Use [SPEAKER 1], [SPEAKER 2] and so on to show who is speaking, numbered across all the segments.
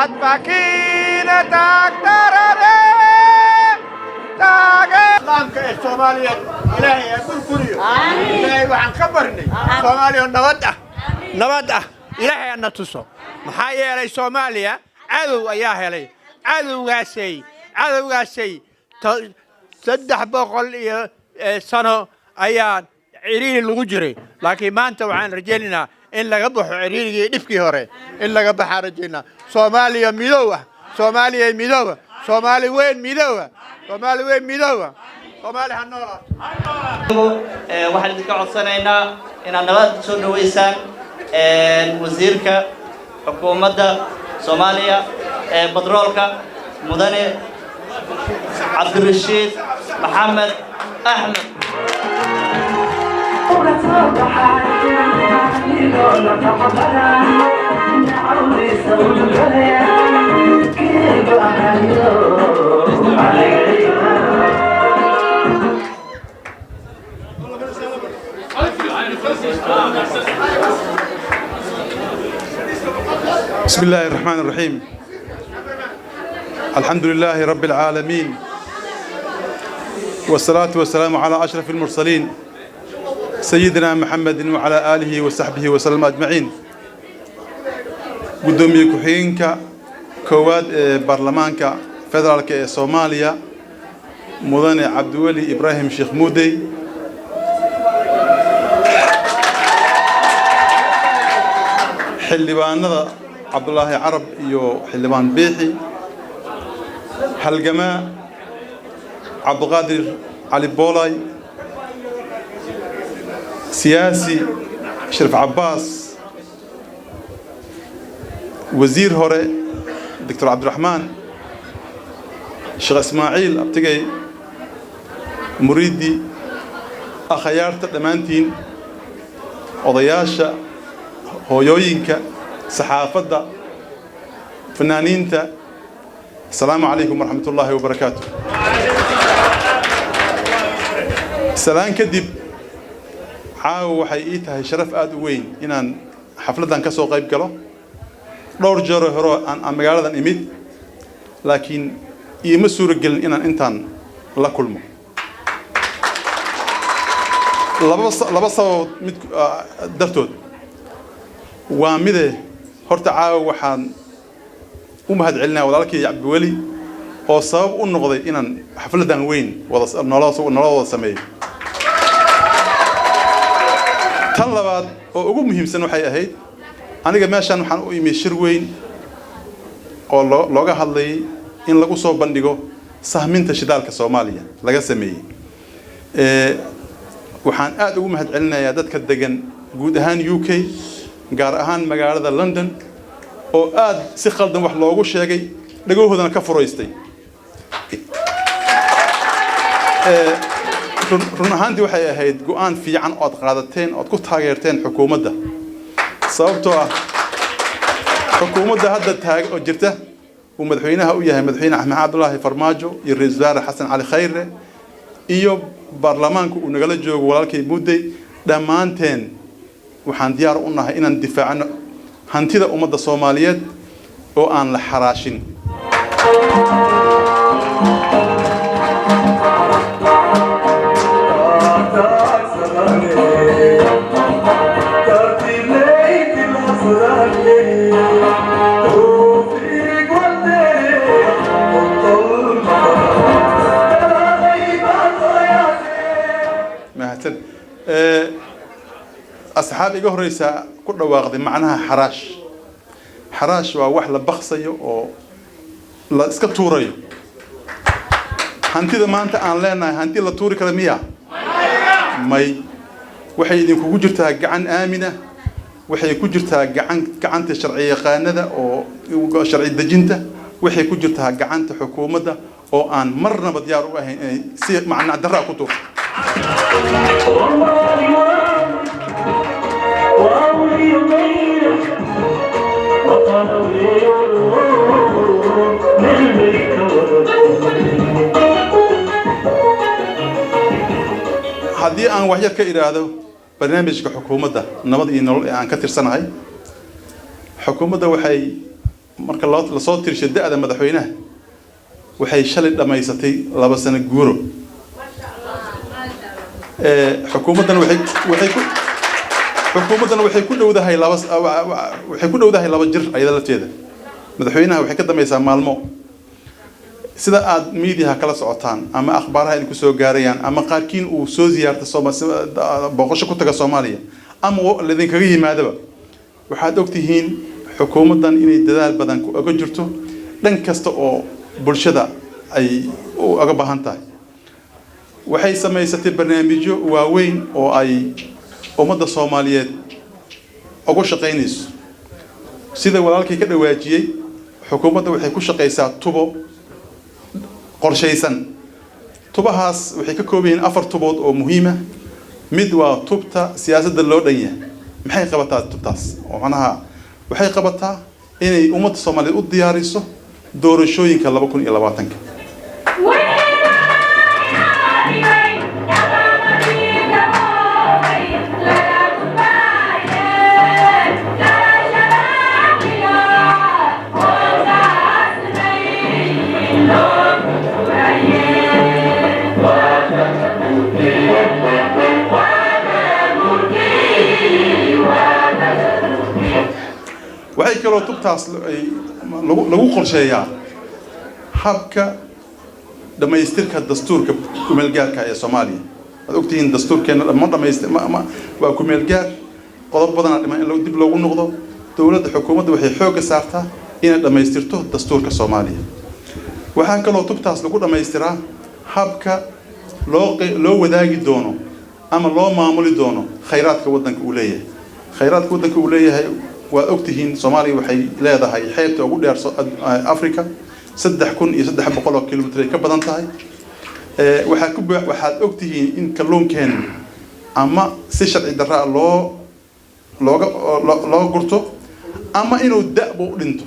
[SPEAKER 1] هتماكينة تقدر islaamka ee Soomaaliyeed Ilaahay ha ku kuriyo Ilaahay waxaan ka barnay Soomaaliya nabad ah Ilaahay ana tuso maxaa yeelay Soomaaliya cadow ayaa helay cadowgaasay 300 sano ayaa ciriiri lagu jiray laakiin maanta waxaan rajaynaynaa in laga baxo ciriirigii dhibkii hore in laga baxo rajaynaa Soomaaliya midooba Soomaaliya midooba Soomaali weyn midooba Soomaali weyn midooba Soomaali hanoola
[SPEAKER 2] waxaan idinka codsanaynaa inaad nabad soo dhaweysaan wasiirka xukuumadda Soomaaliya ee batroolka mudane Cabdirashiid Maxamed Axmed
[SPEAKER 3] بسم الله الرحمن الرحيم الحمد لله رب العالمين والصلاة والسلام على أشرف المرسلين سيدنا محمد وعلى آله وصحبه وسلم أجمعين قدومي كحينك كواد برلمانك فدرالك صوماليا مدن عبد الولي إبراهيم شيخ مودي حلبان عبد الله عرب يو حلبان بيحي حلقماء عبد القادر علي بولاي سياسي شرف عباس وزير هوري دكتور عبد الرحمن شيخ اسماعيل ابتقي مريدي اخيارت دمانتين odayaasha hooyooyinka saxaafadda fanaaniinta السلام عليكم ورحمة الله وبركاته سلام كدب عاو وحيئتها شرف آد وين إنان حفلة كسو قيب كلا دور جارة هراء عن مقالة إميد لكن يمسوا رجل إنان إنتان لا كلمه لبصوا درتود ومده هرت عاو وحان ومهد علنا ولكن يا عبد الولي oo sabab u noqday inaan xafladan weyn wada nolol sameeyo tan labaad oo ugu muhiimsan waxay ahayd aniga meeshan waxaan u imay shir weyn oo looga hadlay in lagu soo bandhigo sahminta shidaalka Soomaaliya laga sameeyay waxaan aad ugu mahad celinayaa dadka degan guud ahaan UK gaar ahaan magaalada London oo aad si khaldan wax loogu sheegay dhagohoodana ka fureystay run ahaantii waxay ahayd go'aan fiican oo aad qaadateen oo aad ku taageerteen xukuumadda sababtoo ah xukuumadda hadda taag oo jirta uu madaxweynaha u yahay madaxweyne Axmed Cabdullaahi Farmaajo iyo ra'iisul wasaare Xasan Cali Khayre iyo baarlamaanku uu nagala joogo walaalkay Mudday dhamaanteen waxaan diyaar u nahay inaan difaacno hantida ummadda Soomaaliyeed oo aan la xaraashin أصحابي جهريسا كل واقع معناها حراش وواحد لبخصيه أو لا سكتوري هنتي ما أنت أن لنا هنتي لا توري كلامية ماي وحيد يكون وجرتها جعان آمنة وحيد يكون وجرتها جعان شرعية قانة أو شرعية دجنته وحيد يكون وجرتها جعان حكومة أو أن مرنا بديار سي معنا دراء كتب haddii aan wax yar ka iraado barnaamijka xukuumadda nabad iyo nolol ee aan ka tirsanahay xukuumadda waxay marka la soo tirshay da'da madaxweynaha waxay shalay dhamaysatay 2 sano guuro xukuumaddan waxay ku dhowdahay laba jir ayada lafteeda madaxweynaha waxay ka dambaysaa maalmo sida aad media kala socotaan ama akhbaaraha ay ku soo gaarayaan ama qaarkiin uu soo ziyaarto boqosho ku taga Soomaaliya ama ladin kaga yimaadaba waxaad ogtihiin xukuumaddan inay dadaal badan ku uga jirto dhan kasta oo bulshada ay uga baahan tahay waxay samaysatay barnaamijyo waaweyn oo ay ummadda Soomaaliyeed uga shaqeynayso sida walaalkii ka dhawaajiyay xukuumadda waxay ku shaqeysaa tubo qorshaysan tubahaas waxay ka kooban yihiin 4 tubood oo muhiim ah mid waa tubta siyaasadda loo dhan yahay maxay qabataa tubtaas oo macnaha waxay qabataa inay ummadda Soomaaliyeed u diyaariso doorashooyinka 2020 waxay kaloo tubtaas lagu qorsheeyaa habka dhamaystirka dastuurka kumeelgaarka ee Soomaaliya waad ogtihiin dastuurkeena ma dhamaystir waa kumeelgaar qodob badan dhiman in dib loogu noqdo dawladda xukuumadda waxay xoog saartaa inay dhamaystirto dastuurka Soomaaliya waxaa kaloo tubtaas lagu dhamaystiraa habka loo wadaagi doono ama loo maamuli doono khayraadka waddanka uu leeyahay waa ogtihiin Soomaaliya waxay leedahay xeebta ugu dheer Afrika 3,300 kilomitir ka badan tahay waxaad ogtihiin in kalluunkeena ama si sharci darra loo gurto ama inuu da'bo u dhinto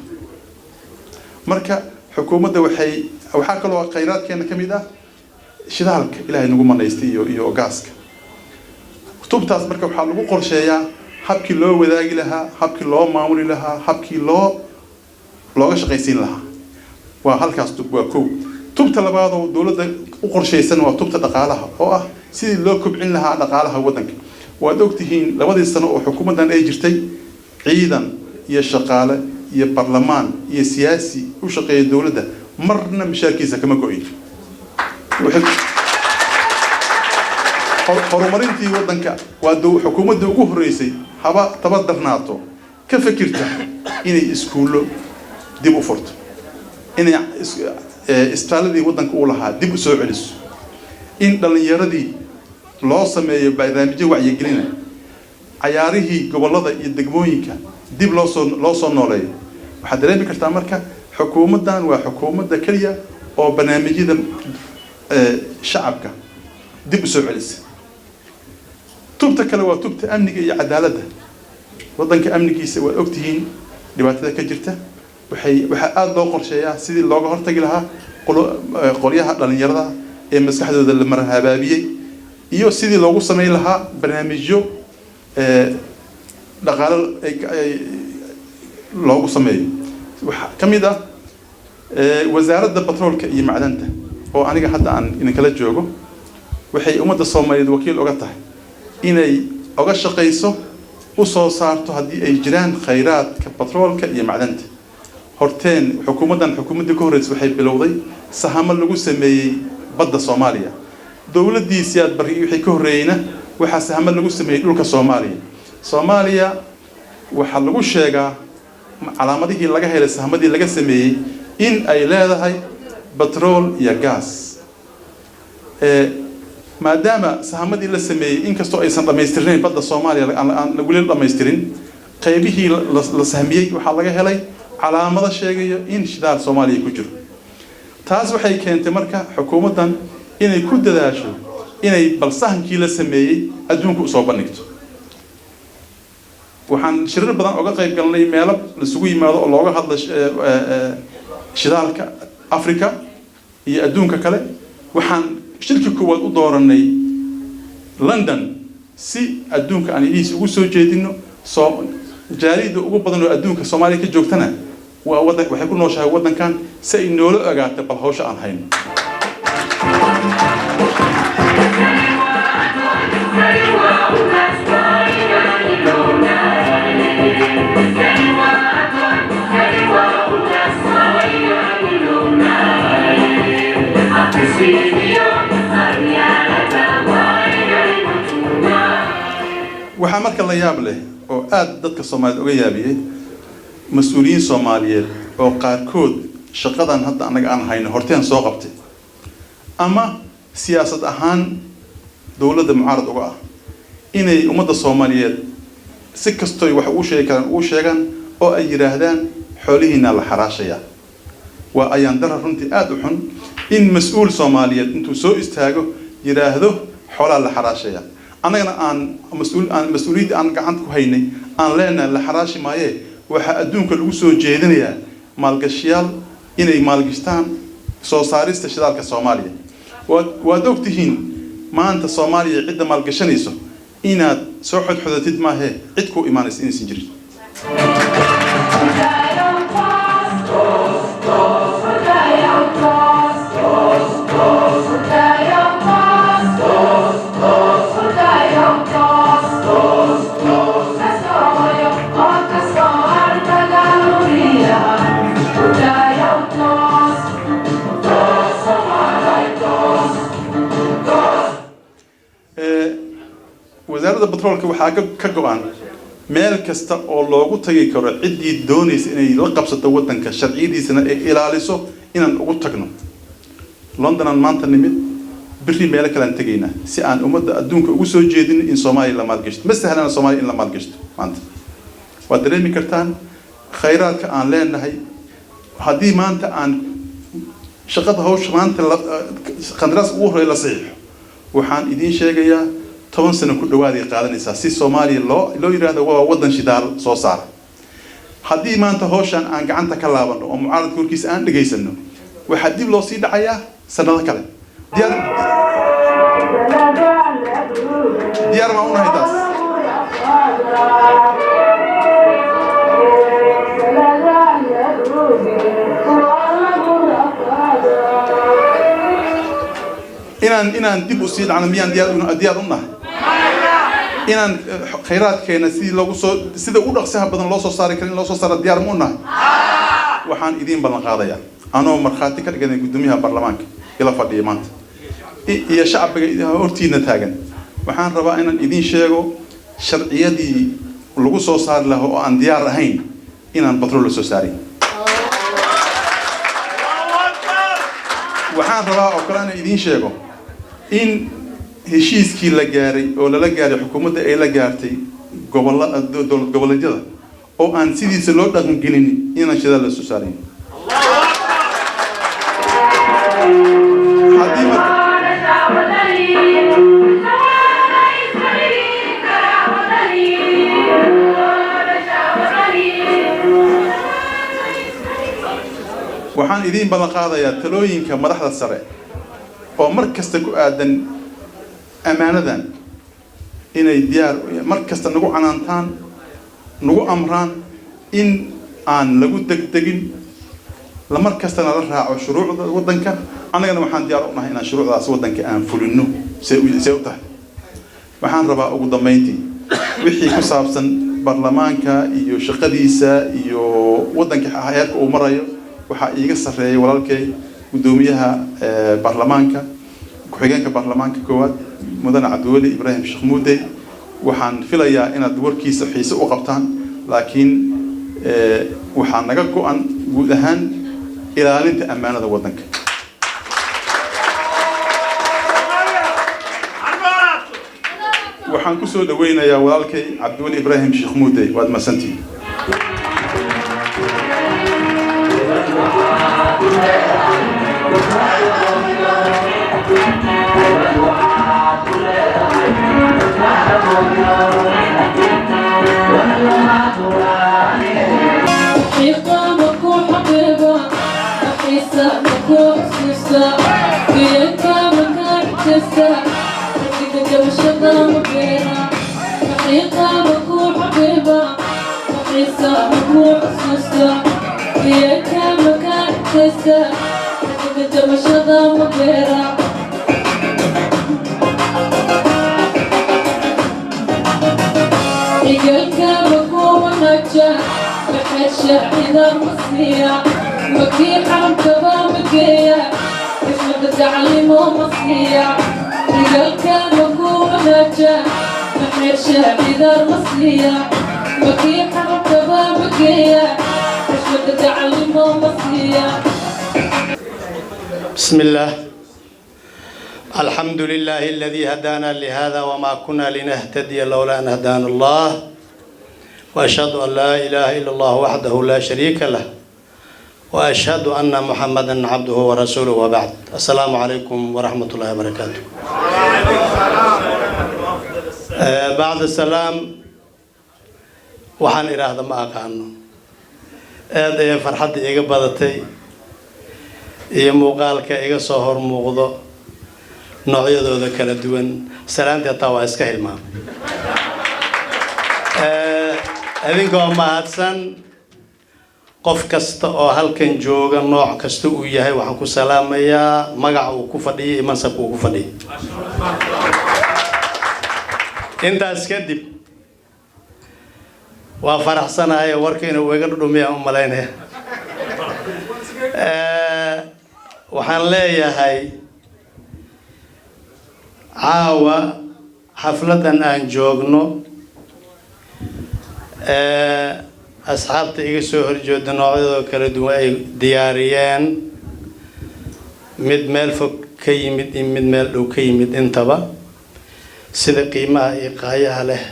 [SPEAKER 3] marka xukuumadda waxaa kaloo khayraadkeena ka mid ah shidaalka ilaahay nagu manaystay iyo gaaska tubtaas marka waxaa lagu qorsheeyaa habkii loo wadaagi lahaa habkii loo maamuli lahaa habkii looga shaqaysiin lahaa waa halkaas waa koow tubta labaad oo dawladda u qorshaysan waa tubta dhaqaalaha oo ah sidii loo kobcin lahaa dhaqaalaha waddanka waad ogtihiin 2 sano oo xukuumaddan ay jirtay ciidan iyo shaqaale iyo barlamaan iyo siyaasi u shaqeeya dawladda marna mishaarkiisa kama go'in horumarintii waddanka waa xukuumadda ugu horeysay haba tabadarnaato ka fikirta inay iskuulo dib u furto inay istaaladii waddanka u lahaa dib u soo celiso in dhalinyaradii loo sameeyo barnaamijyo wacyigelin cayaarihii gobolada iyo degmooyinka dib loo soo nooleeyo waxaad dareemi kartaa marka xukuumaddan waa xukuumadda kaliya oo barnaamijyada shacabka dib u soo celisa tubta kale waa tubta amniga iyo cadaaladda waddanka amnigiisa waa ogtihiin dhibaatada ka jirta waxaa aad loo qorsheeyaa sidii looga hortagi lahaa qolyaha dhalinyarada ee maskaxdooda la marhabaabiyey iyo sidii loogu sameyn lahaa barnaamijyo dhaqaale loogu sameeyo waxaa ka mid ah wasaaradda batroolka iyo macdanta oo aniga hadda aan idinkala joogo waxay ummadda Soomaaliyeed wakiil uga tahay inay uga shaqeyso u soo saarto haddii ay jiraan khayraadka batroolka iyo macdanta horteen xukuumadda ka horreysay waxay bilowday sahamo lagu sameeyay badda Soomaaliya dawladdiisii aad bari wixii ka horreeyna waxa sahamo lagu sameeyay dhulka Soomaaliya waxa lagu sheegaa calaamadihii laga helay sahamadii laga sameeyay in ay leedahay batrool iyo gas maadaama sahamadii la sameeyay inkastoo aysan dhamaystirnayn badda Soomaaliya aan lagu dhamaystirin qaybihii la sahmiyay waxa laga helay calaamado sheegaya in shidaal Soomaaliya ku jiro taas waxay keentay marka xukuumaddan inay ku dadaasho inay balsahankii la sameeyay adduunka u soo bandhigto waxaan shirar badan uga qayb galnay meelo la isugu yimaado oo looga hadlo shidaalka Afrika iyo adduunka kale waxaan shirki koowaad u dooranay London si adduunka aan idis ugu soo jeedino jaarida ugu badan oo adduunka Soomaaliya ka joogtana وودك وحيكون نوشها ودن كان سينولو أجات بالهوش عن هين waxaa marka la yaab leh oo aad dadka Soomaaliyeed uga yaabiyay mas'uuliyiin Soomaaliyeed oo qaarkood shaqadan hadda anaga aan hayno horteen soo qabtay ama siyaasad ahaan dawladda mucaarad uga ah inay ummadda Soomaaliyeed si kasto wax u sheegan oo ay yiraahdaan xoolihiina la xaraashaya waa ayaan darar runtii aad u xun in mas'uul Soomaaliyeed intuu soo istaago yiraahdo xoolaha la xaraashaya anagana aan mas'uuliyad aan gacanta ku haynay aan leenahay la xaraashi maaye waxa adduunka lagu soo jeedinayaa maalgashiyaal inay maalgashtaan soo saarista shidaalka Soomaaliya waad ogtihiin maanta Soomaaliya cidda maalgashanayso inaad soo xodxodatid maahe cid ku imaanaysa inaysan jirin wasaaradda batroolka waxaa ka go'an meel kasta oo loogu tagi karo ciddii doonaysa inay la qabsato waddanka sharciyadiisana ay ilaaliso inaan ugu tagno London maanta nimid biri meel kale aan tagaynaa si aan ummadda adduunka ugu soo jeedin in Soomaaliya la maalgashto ma sahlana Soomaaliya in la maalgashto maanta waa dareemi kartaan khayraadka aan leenahay haddii maanta aan shaqada hawsha maanta qandaraas ugu horeeya la saxiixo waxaan idiin sheegayaa 10 sano ku dhawaad ay qaadanaysaa si Soomaaliya loo yiraahdo waa wadan shidaal soo saar haddii maanta hawshan aan gacanta ka laabano oo mucaaradka warkiisa aan dhageysano waxa dib loo sii dhacayaa sanado kale diyaar ma una haytaas inaan dib u sii dhacno miyaan diyaar u nahay inaan khayraadkeena sida u dhaqsaha badan loo soo saari karin loo soo saaro diyaar ma u nahay waxaan idiin ballan qaadayaa anoo markhaati ka dhiganay gudoomiyaha baarlamaanka ila fadhiya maanta iyo shacbiga hortiina taagan waxaan rabaa inaan idiin sheego sharciyadii lagu soo saari lahaa oo aan diyaar ahayn inaan batrool la soo saarin waxaan rabaa oo kale inaan idiin sheego in heshiiskii la gaaray oo lala gaaray xukuumadda ay la gaartay dowlad goboleedyada oo aan sidiisa loo dhaqan gelin inaan shidaal la soo saarin waxaan idiin ballan qaadayaa talooyinka madaxda sare oo mar kasta ku aadan amaanadan inay diyaar mar kasta nagu canaantaan nagu amraan in aan lagu degdegin la mar kasta la raaco shuruucda waddanka anagana waxaan diyaar u nahay inaan shuruucdaas waddanka aan fulino say u tahay waxaan rabaa ugu dambeyntii wixii ku saabsan baarlamaanka iyo shaqadiisa iyo waddanka hay'adka uu marayo waxaa iiga sareeyay walaalkay gudoomiyaha baarlamaanka ku-xigeenka baarlamaanka koowaad mudane Cabdiweli Ibraahim Sheekh Muudey waxaan filayaa inaad warkiisa xiise u qabtaan laakiin waxaa naga go'an guud ahaan ilaalinta ammaanada waddanka waxaan ku soo dhaweynayaa walaalkay Cabdiweli Ibraahim Sheekh Muudey waad mahadsantihiin
[SPEAKER 4] يا كم كان تسا كنت مشغى مبيرا يقل كم ونجا بحد شاعر مصنيع مكي حرم كبا مكيا اسمك تعليم ومصنيع يقل كم ونجا بحد شاعر مصنيع مكي حرم كبا مكيا اسمك تعليم ومصنيع.
[SPEAKER 5] بسم الله الحمد لله الذي هدانا لهذا وما كنا لنهتدي لولا أن هدانا الله وأشهد أن لا إله إلا الله وحده لا شريك له وأشهد أن محمدا عبده ورسوله وبعد. السلام عليكم ورحمة الله وبركاته. بعد السلام وحان إراه ما أقانو هذا فرحة إيجا بدتي iyo muuqaalka iga soo hor muuqdo noocyadooda kala duwan salaanta taa waa iska hilmaam adinkoo mahadsan qof kasta oo halkan jooga nooc kasta uu yahay waxaan ku salaamayaa magaca uu ku fadhiyo mansabka uu ku fadhiyo intaas kadib waa faraxsanahay warka inuu iga dhudhumiyaa u malaynaya waxaan leeyahay caawa xafladan aan joogno asxaabta iga soo horjeeda noocyadoo kala duwan ay diyaariyeen mid meel fog ka yimid iyo mid meel dhow ka yimid intaba sida qiimaha iyo qaayaha leh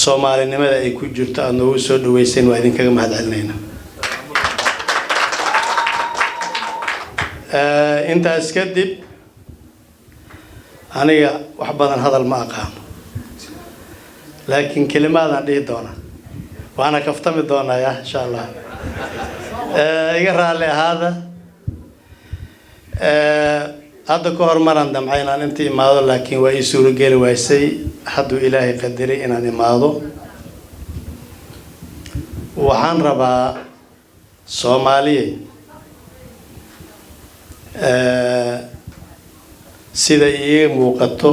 [SPEAKER 5] soomaalinimada ay ku jirto aad noogu soo dhaweyseen waa idinkaga mahadcelinayna. intaas kadib aniga wax badan hadal ma aqaano laakiin kelimaadaan dhihi doona waana kaftami doonaa insha Allah iga raali ahaada hadda ka hor maraan damcay inaan inta imaado laakiin waa ii suurogeli waysay hadduu ilaahay qadaray inaan imaado waxaan rabaa Soomaaliya sida iiga muuqato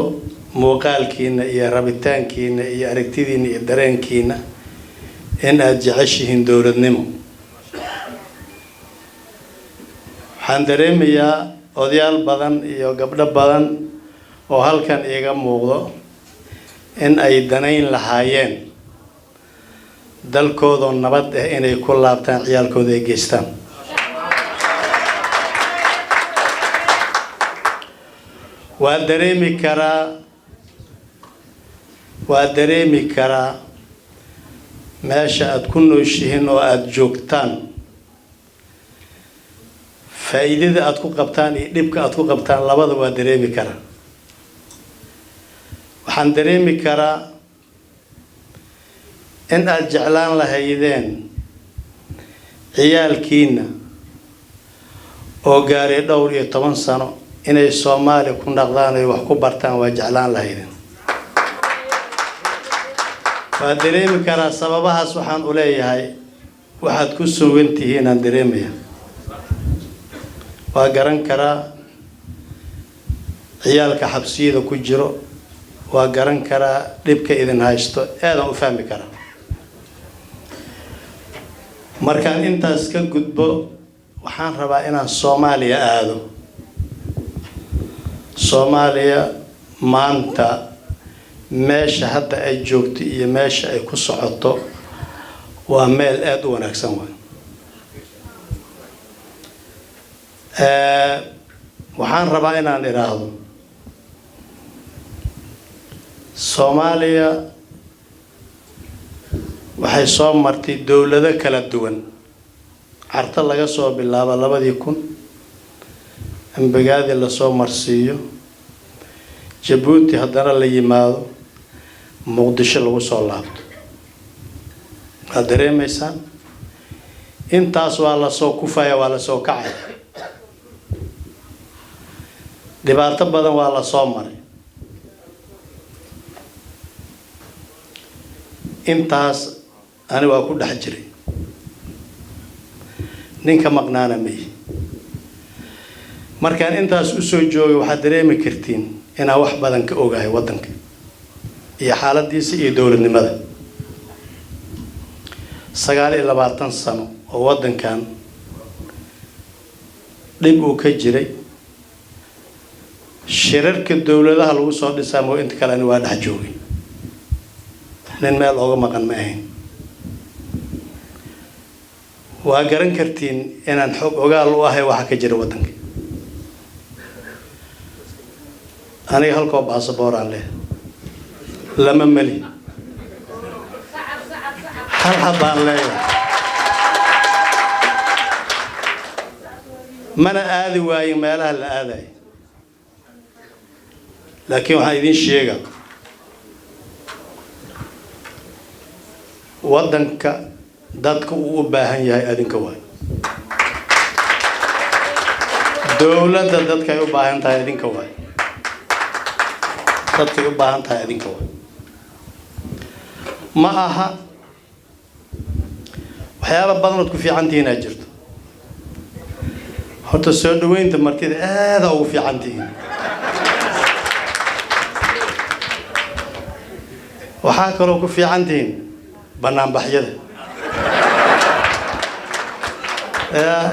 [SPEAKER 5] muuqaalkiina iyo rabitaankiina iyo aragtidiina iyo dareenkiina in aad jeceshihiin dowladnimo waxaan dareemayaa odayaal badan iyo gabdho badan oo halkan iiga muuqdo in ay danayn lahaayeen dalkooda nabad ah inay ku laabtaan ciyaalkooda ay geystaan waa dareemi karaa meesha aad ku nooshihiin oo aad joogtaan faa'iidada aad ku qabtaan iyo dhibka aad ku qabtaan labada waa dareemi karaa waxaan dareemi karaa in aad jeclaan lahaydeen ciyaalkiina oo gaaray dhowr iyo 10 sano inay Soomaali ku naqdaan ay wax ku bartaan waa jeclaan lahaydeen waa dareemi karaa sababahaas waxaan u leeyahay waxaad ku sugantihiin aan dareemaya waa garan karaa ciyaalka xabsiyada ku jiro waa garan karaa dhibka idin haysto aadaan u fahmi karaa markaan intaas ka gudbo waxaan rabaa inaan Soomaaliya aado Soomaaliya maanta meesha hadda ay joogto iyo meesha ay ku socoto waa meel aad u wanaagsan waxaan rabaa inaan iraahdo Soomaaliya waxay soo martay dawlado kala duwan carta laga soo bilaabo 2000 ambagaadi la soo marsiiyo Djibouti haddana la yimaado Muqdisho lagu soo laabto aad dareemaysan intaas waa la soo kufaya waa la soo kacay dhibaato badan waa la soo maray intaas ani waa ku dhex jiray ninka maqnaana may markaan intaas u soo joogay waxaad dareemi kartiin inaan wax badan ka ogahay waddanka iyo xaaladiisa iyo dowladnimada 29 sano oo waddankan dhib uu ka jiray shirarka dowladaha lagu soo dhisaa moo inta kale waa dhex joogay nin meel ooga maqan ma ahayn waa garan kartiin inaan xog ogaal u ahay waxa ka jira waddanka aniga halkoo baasaboor aan leh lama mali hal habaan leeyahay mana aadi waayo meelaha la aadayo laakiin waxaan idin sheegaa waddanka dadka uu u baahan yahay adinka waay dowladda dadka ay u baahan tahay adinka waay dadka ay u baahan tahay adinka waay ma aha waxyaaba badan ood ku fiican tihiin aad jirto horta soo dhaweynta martida aada ugu fiican tihiin waxaa kaloo ku fiican tihiin banaanbaxyada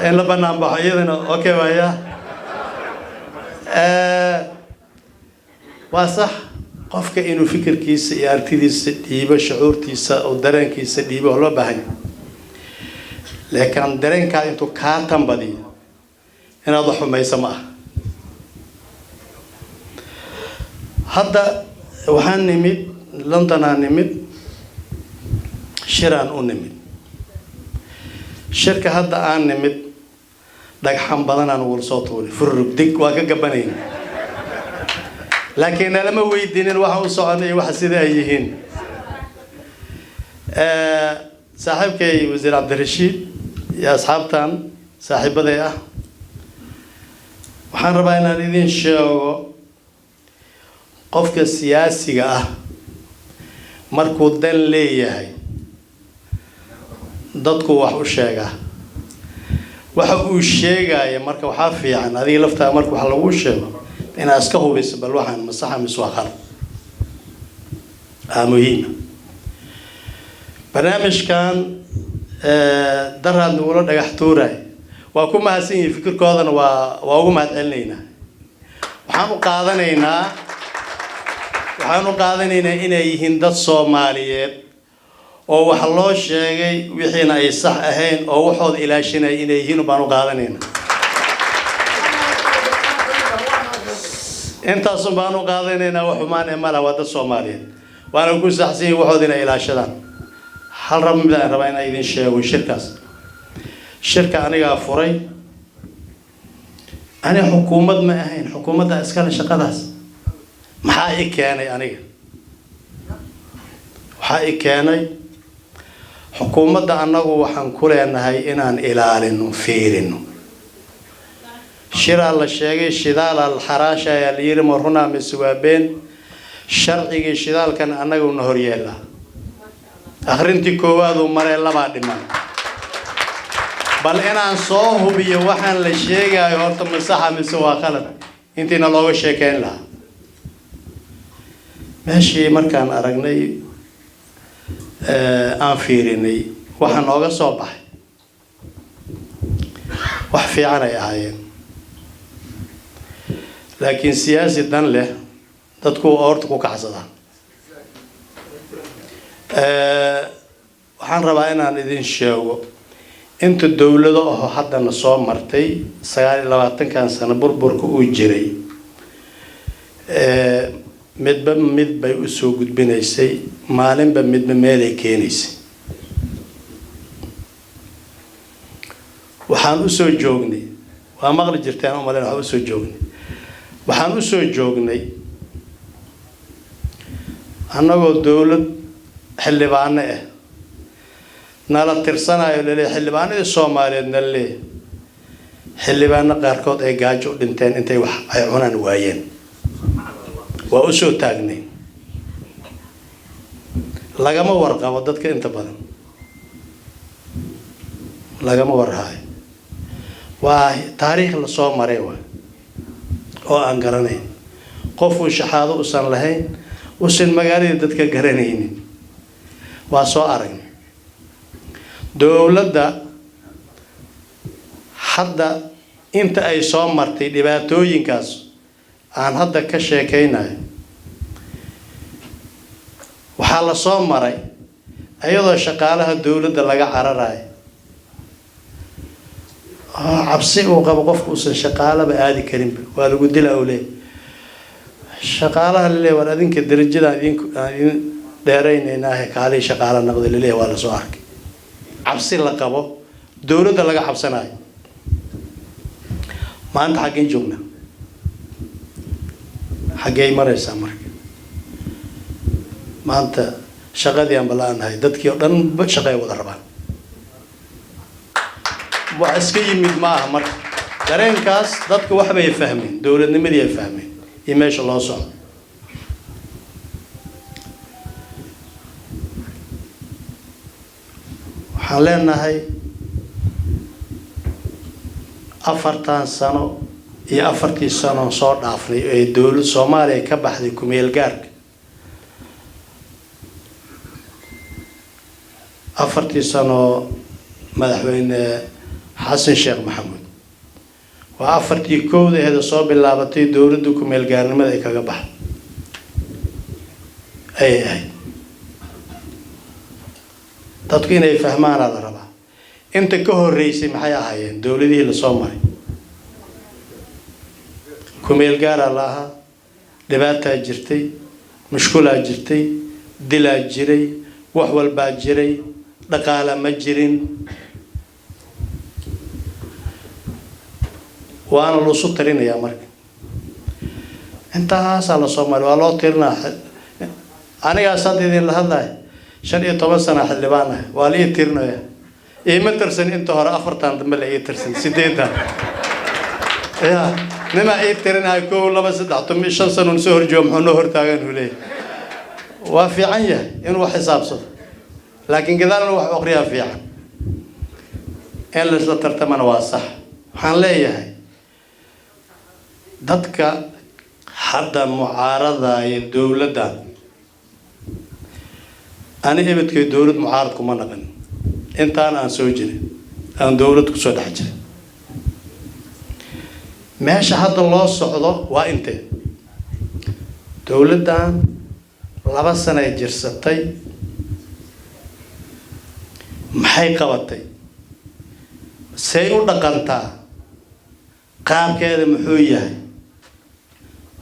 [SPEAKER 5] in la banaanbaxo iyadana okay waaya waa sax qofka inuu fikirkiisa iyo aragtidiisa dhiibo shucuurtiisa oo dareenkiisa dhiibo oo loo baahan yahay laakiin dareenkaa intuu kaa tambadiyo inaad wax xumayso ma aha hadda waxaan nimid London aan nimid shiraan u nimid shirka hadda aan nimid dhagxan badan aan wal soo tuuray furrug dig waa ka gabanayna laakiin lama weydiinin waxa uu soconay waxa sida ay yihiin saaxiibkay wasiir Cabdirashiid iyo asxaabtan saaxiibaday ah waxaan rabaa inaan idin sheego qofka siyaasiga ah markuu dan leeyahay dadku wax u sheega waxa uu sheegaya marka waxa fiican adiga laftaa marka wax lagu sheego inaad iska hubiso bal waxaan masaxa miswaa qalad muhiim barnaamijkan daraad wala dhagax tuuray waa ku mahadsan yihiin fikirkoodana waa ugu mahadcelinaynaa waxaan u qaadanaynaa inay yihiin dad Soomaaliyeed oo wax loo sheegay wixiina ay sax ahayn oo waxooda ilaashinay inay yihiin baan u qaadanaynaa intaas baan u qaadanaynaa wax xumaan ee mala wada Soomaaliyeed waana ku saxsan yihiin waxooda inay ilaashadaan hal rabaan rabaa inaan idin sheego shirka aniga furay ani xukuumad ma ahayn xukuumadda iskala shaqadaas maxaa i keenay aniga waxaa i keenay xukuumadda anagu waxaan ku leenahay inaan ilaalino fiirino shira la sheegay shidaal al xaraasha ayaa la yiri maruna miswaabeen sharciga shidaalkan anagu na horyeela akhrintii koowaad uu maray laba dhiman bal inaan soo hubiyo waxaan la sheegayo horta masaxa mise waa qalad intiina looga sheekeyn lahaa meeshii markaan aragnay aan fiirinay waxaan nooga soo baxay wax fiican ay ahaayeen laakiin siyaasi dan leh dadku horta ku kacsada waxaan rabaa inaan idin sheego inta dawladda oo hadda na soo martay 29 sano burburka uu jiray midba mid bay u soo gudbinaysay maalinba midba meel ay keenaysay waxaan u soo joognay waa maqli jirtaan oo maleen waxaan u soo joognay annagoo dawlad xildhibaano ah nala tirsanayo leeyahay xildhibaanada Soomaaliyeed leeyahay xildhibaano qaarkood ay gaajo u dhinteen intay wax ay cunaan waayeen waa u soo taagnay lagama warqabo dadka inta badan lagama warhayo waa taariikh la soo maray oo aan garanayn qof uu shahaado usan lahayn usan magaalada dadka garanaynin waa soo aragnay dowladda hadda inta ay soo martay dhibaatooyinkaas aan hadda ka sheekaynayo waxaa la soo maray ayadoo shaqaalaha dowladda laga cararayo cabsi uu qabo qofku uusan shaqaalaba aadi karinba waa lagu dilaa uu leeyahay shaqaalaha la leeyahay war adinka darajada idin dheeraynaynaa kaalay shaqaala noqday la leeyahay waa la soo arkay cabsi la qabo dowladda laga cabsanayo maanta xaggeen joognaa xaggee maraysaa marka maanta shaqadii aan bala'anahay dadkii oo dhan shaqay wada rabaan wax iska yimid ma aha marka dareenkaas dadku waxbay fahmeen dowladnimadii ay fahmeen iyo meesha loo socdo waxaan leenahay 4 sano iyo 4 sano soo dhaafnay ee dowladda Soomaaliya ka baxday kumeel gaarka 4 sano madaxweyne xasan sheekh maxamuud waa 4 kooda soo bilaabatay dowladda kumeel gaarnimada ay kaga baxday ay dadku inay fahmaan la rabaa inta ka horeysay maxay ahaayeen dowladihii la soo maray kumeel gaar laha dhibaato jirtay mushkil jirtay dil jiray wax walba jiray dhaqaale ma jirin waana loo soo tarinayaa marka intaas la soo maray waa loo tirnaa aniga saddeedin la hadlay 15 sano xildhibaan ah waa la tirnaa ma tirsan inta hore 4 dambe la tirsan 8 ya nima tirnaa 1 2 3 5 sano soo horjoo muxuu noo hortaagan hulay waa fiican yahay inuu wax xisaabsado laakiin gadaalna wax aqriya fiican in la tartamana waa sax waxaan leeyahay dadka hadda mucaarada ee dowladda أنا إبت كي دولة معارض كمان نقن أنت أنا سوجري أنا دولة كسر حاجة ماشي هذا الله صعده وأنت دولة دان لباس سنة جرستي محي قوتي سيقول دقنتا قام كذا محوية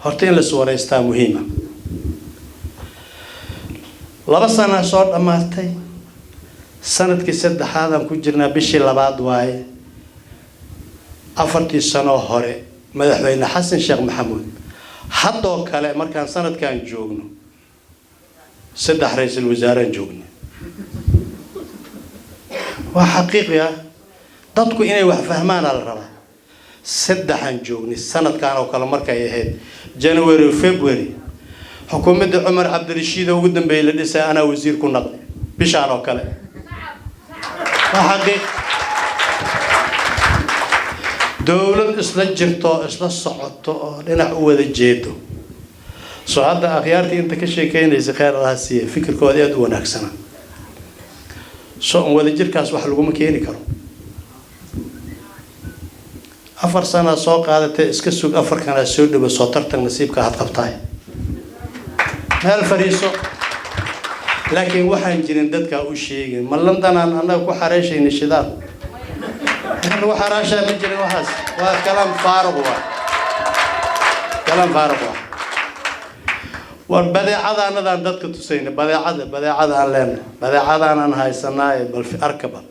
[SPEAKER 5] هرتين للصورة استا مهمة لبا سنة صار أمارتي سنة كسد هذا كجرنا بشي لبعض واي أفرتي سنة هوري مدحوينا حسن شيخ محمود حتى كلام مركان سنة كان جوجنا سد رئيس الوزراء جوجنا وحقيقة dadku inay wax fahmaan la rabaa saddexan joogni sanadkan oo kala markay ahayd January February xukuumadda Umar Abdirashiid ugu dambeeyay la dhisay ana wasiir ku noqday bishaan oo kale xaqiiq dawlad isla jirto isla socoto oo dhinac u wada jeedo soo hadda akhyaartii inta ka sheekeynaysa khayr Allah siiyo fikirkooda aad u wanaagsan soo wada jirkaas wax lagu ma keeni karo أفر سنة سوق هذا تسكسوق أفر كان السود بسوتر تنسيب كهات قبطاي هل فريسو لكن واحد جرين دتك أو شيء ما لندن أنا أكو حراشة نشدار هو حراشة من جرين وحاس وكلام فارغ كلام فارغ والبدع هذا أنا ذا دتك تسين بدع هذا أنا لنا بدع هذا أنا هاي سنة بل في أركبه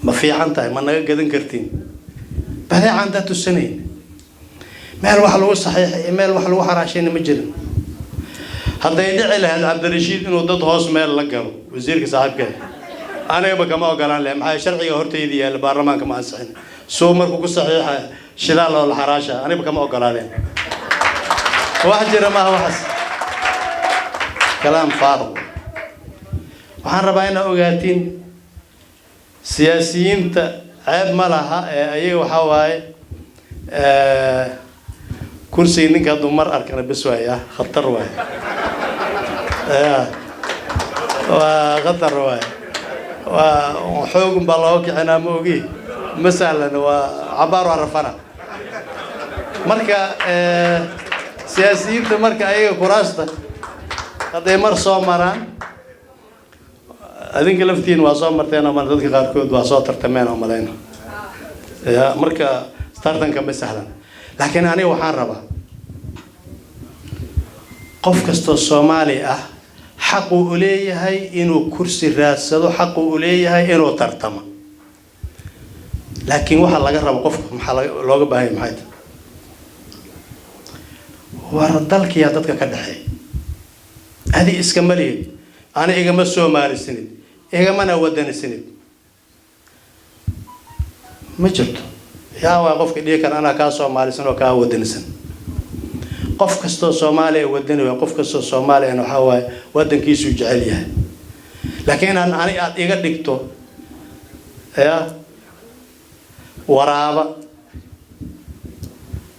[SPEAKER 5] ما في عنتها ما نقدر كرتين بدأ عنده السنين مال وحلو صحيح مال وحلو حراشين مجرم هذا يدعي له عبد الرشيد إنه ضد هوس مال لقاه وزيرك صاحب كذا أنا يبقى كما قال لهم هاي شرعية هرتي دي البرلمان كما أنصحين سومر كوكو صحيح شلال الحراشة أنا يبقى كما قال لهم واحد جرى ما هو حس كلام فارغ وحن ربعنا أوقاتين سياسيين عيب ملها أيه وحواي كرسي إنك هذا مرة أركنا بسوية خطر واي وخطر واي وحكم بالله أنا موجي مثلا وعبارة عرفنا مركا سياسيين مركا أيه كراسته هذا مر صومران أذنك لفتين وصوم مرتين وما ردك قاركود وصوتر تمين وملينا يا مركا ستارتن كم بسهلا لكن أنا وحان ربا قف كستو الصومالي حقه إليه هاي إنه كرسي راسه حقه إليه هاي إنه ترتمه لكن واحد لا جرب قف محل لوجب بهاي محيط وردلك يا ضدك كدحي هذه إسكملية أنا إيجا مسوا مال السند إيجا ما نودن السند ما جرت يا وقف كذي كان أنا كاسو مال السند وكاودن السند قف كستو سومالي ودن وقف كستو سومالي أنا حواي ودن كيسو جعليه لكن أنا إيجا دكتو يا ورابا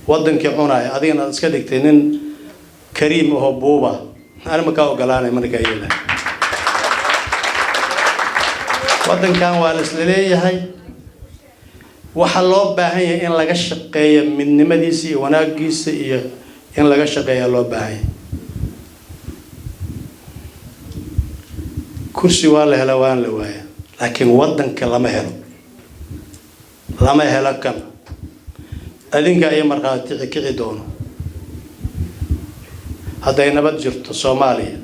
[SPEAKER 5] ودن كعونا أدينا إسكدكتين كريم وهو بوبا أنا مكاو قلاني من كايله ودن كان والس لليه هاي وحلو باهي إن لقى شقية من نمديسي وناقيسي إن لقى شقية لو باهي كرسي والله هلوان لوايا لكن ودن كلام هلو لما هلكن أدينك أي مرة تعكي دونه هذا ينبت جرت الصومالية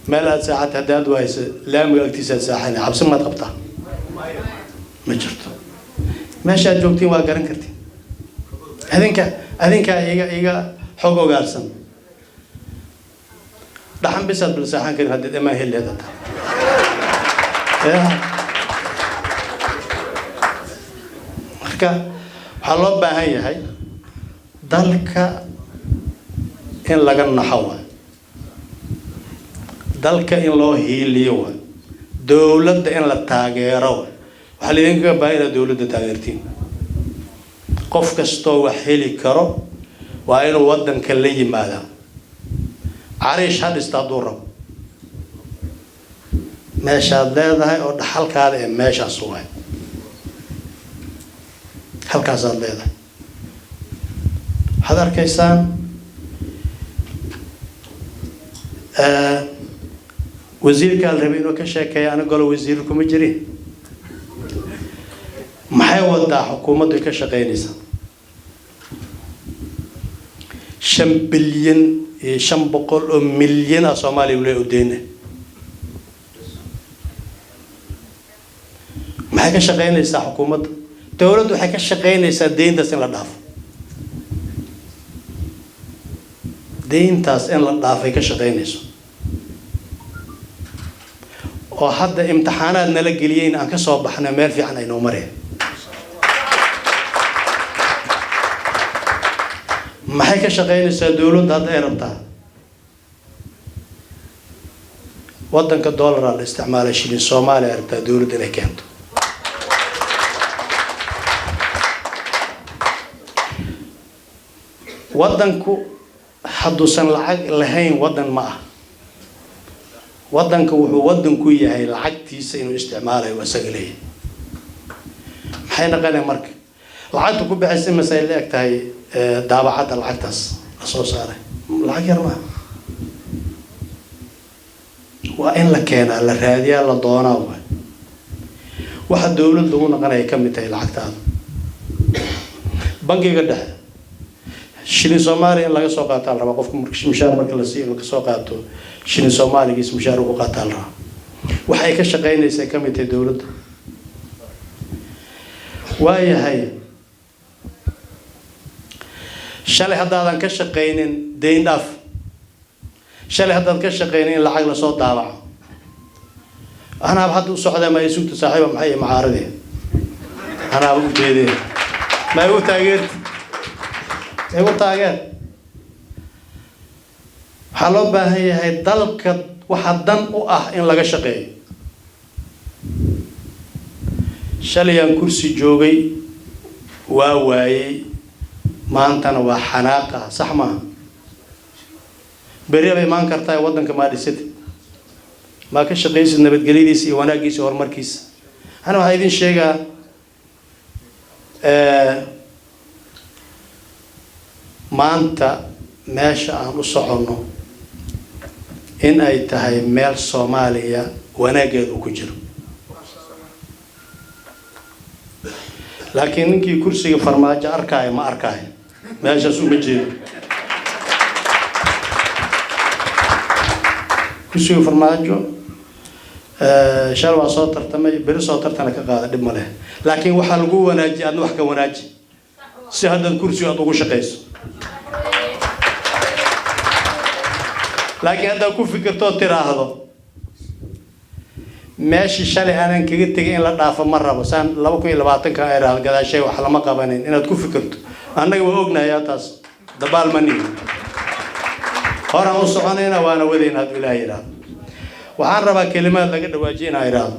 [SPEAKER 5] ما لا ساعات هداد وايس لا مقلتيس ساحني حبس ما تقبطها ما جرت ما شاء جوكتين واقرن كرتين أدينك إيجا حقوق قارسن دحين بسات بالساحن كده هدد ما هي اللي هذا marka waxa loo baahan yahay dalka in laga naxo dalka in loo hiiliyo dawladda in la taageero waxa la idinka baahan dawladda taageertiin qof kasto wax heli karo waa inuu wadanka la yimaado عريش هذا استادورة ماشى ذا أو حلقة هذا ماشى صوي حلقة ذا هذا كيسان وزير قال ربينو كشاكي أنا قالوا وزيركم يجري ما حيوضع حكومة كشاكينيسا 5 بليون 500 مليون Soomaali wali u deena maxay ka shaqeynaysaa xukuumadda dawladdu waxay ka shaqeynaysaa deyntaas in la dhaafo deyntaas in la dhaafay ka shaqeynayso oo hadda imtixaanaad nala geliyeen aan ka soo baxnay meel fiican ay noo mareen maxay ka shaqeynaysaa dawladda hadda ay rabtaa wadanka dollar la isticmaalo shilin Soomaaliya rabtaa dawladda inay keento wadanku haduusan lacag lahayn wadan ma ah wadanku wuxuu wadanku yahay lacagtiisa inuu isticmaalayo wasaga leeyahay maxay naqanay marka lacagtu ku bixisay masaa'il ay tahay daabacada lacagtaas la soo saaray lacag yar ma waa in la keenaa la raadiyaa la doonaa waxa dawladdu ugu naqanay ka mid tahay lacagtaada bangiga dhexe shilin Soomaali in laga soo qaato raba qofku mushaar marka la siiyo laga soo qaato shilin Soomaaligiis mushaar ugu qaato raba waxay ka shaqeynaysaa ka mid tahay dawladda waayahay shalay haddaadan ka shaqeynin deyn dhaaf shalay haddaad ka shaqeynin lacag la soo daabaco أنا بحد الصعدة ما يسوق تصاحبه معي معارضة أنا أقول كذي ما يقول تاجر يقول تاجر حلوبة هي ضلك وحدن إن لقى شقي shalayaan kursi joogay waa waayey maantana waa xanaaqa sax maaha beri bay imaan kartaa waddanka maa dhisatid ما كشقيس النبتقليديس وناقيس هرمركيس أنا وهايدين شيء ما أنت ماشى عن الصحنو إن أي تهاي مال صوماليا وناقد وكجر لكن إنك كرسي فرماج أركاي ما أركاي ماشى سو مجير كرسي فرماجو شال وصوت ترتمي بري صوت ترتنا كقاعد دب مله لكن وحلقوا وناجي أنا وحكي وناجي سهل الكرسي أطوق شقيس لكن هذا كوف فكرته ترى هذا ماشي شال أنا كنت تجي إن لا ضعف مرة بس أنا لو كنت لبعتك كائر هذا شيء وحلا ما قبلين إن تكوف فكرته أنا وأجنا يا تاس دبال مني هرا وصعنا وأنا ودين هذا ولاية waxaan rabaa kalimaad laga dhawaajina iraado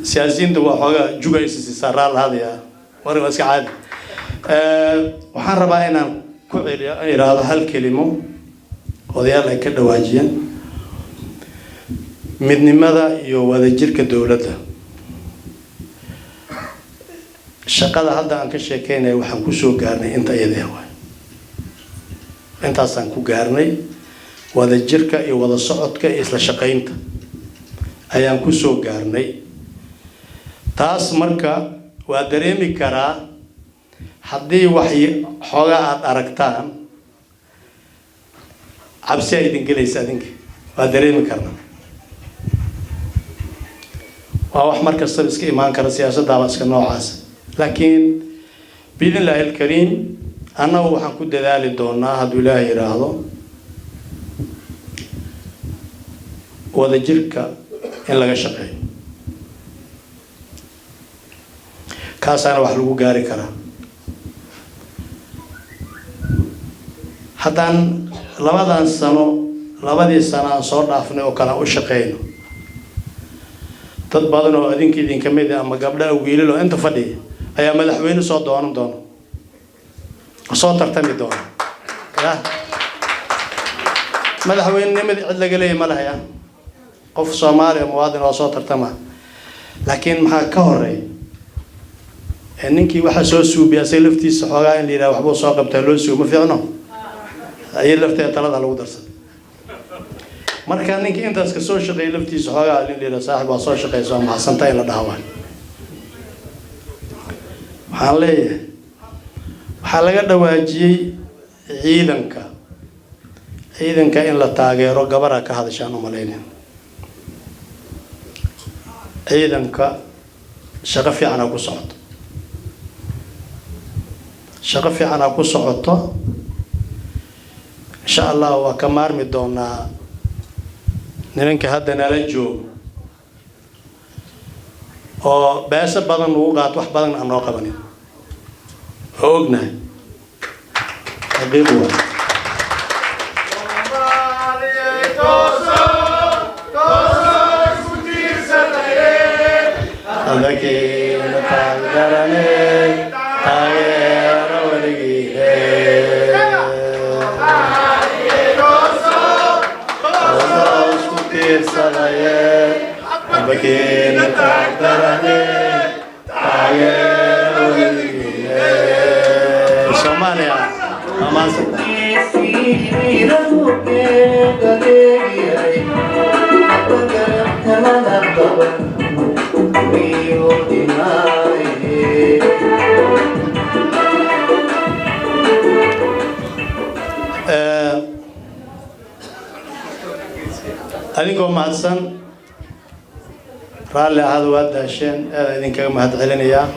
[SPEAKER 5] siyaasiyiinta waa xogaa jugaysi saaral hadiya warba iska caadi waxaan rabaa inaan ku celiyo iraado hal kalimo odayaal ay ka dhawaajiyeen midnimada iyo wadajirka dawladda shaqada hadda aan ka sheekeynay waxaan ku soo gaarnay inta iyada ah intaasaan ku gaarnay wada jirka iyo wada socodka isla shaqeynta ayaan ku soo gaarnay taas marka waa dareemi karaa haddii wax xogaa aad aragtaan cabsi ay idin gelaysa adinka waa dareemi karnaa waa wax markasta iska imaan kara siyaasadda iska noocaas laakiin biidnillaahi alkariim annagu waxaan ku dadaali doonaa hadduu ilaahay yiraahdo wada jirka in laga shaqeeyo kaasana wax lagu gaari karaa haddaan labadii sano aan soo dhaafnay oo kale u shaqeyno dad badan oo idinka mid ah ama gabdha wiilal oo inta fadhiya ayaa madaxweyne soo doonan doona soo tartami doona madaxweynenimada cid laga leeyahay ma lahayaa qof Soomaali muwaadin oo soo tartama laakiin maxaa ka horeey ninkii waxa soo suubiya say laftiisa xogaa in liira waxba soo qabtay loo soo ma fiicno ay lafteeda talada lagu darsan marka ninkii intaas ka soo shaqeeyay laftiisa xogaa in liira saaxiib waa soo shaqeeyay ma xasantay in la dhaawaan waxaan leeyahay waxa laga dhawaajiyay ciidanka in la taageero gabadha ka hadashaan u maleynaa ciidanka shaqo fiican ku socoto insha Allah waa ka maarmi doonaa nimanka hadda nala joogo oo beesa badan ugu qaat wax badan aan noo qabanin ognahay habiibu لكن قدرني غير وليه كثير صلاة لكن قدرني غير وليه Somalia أمانة أديكم معصن رالي هذا واد عشان أديك ما هتعلني يا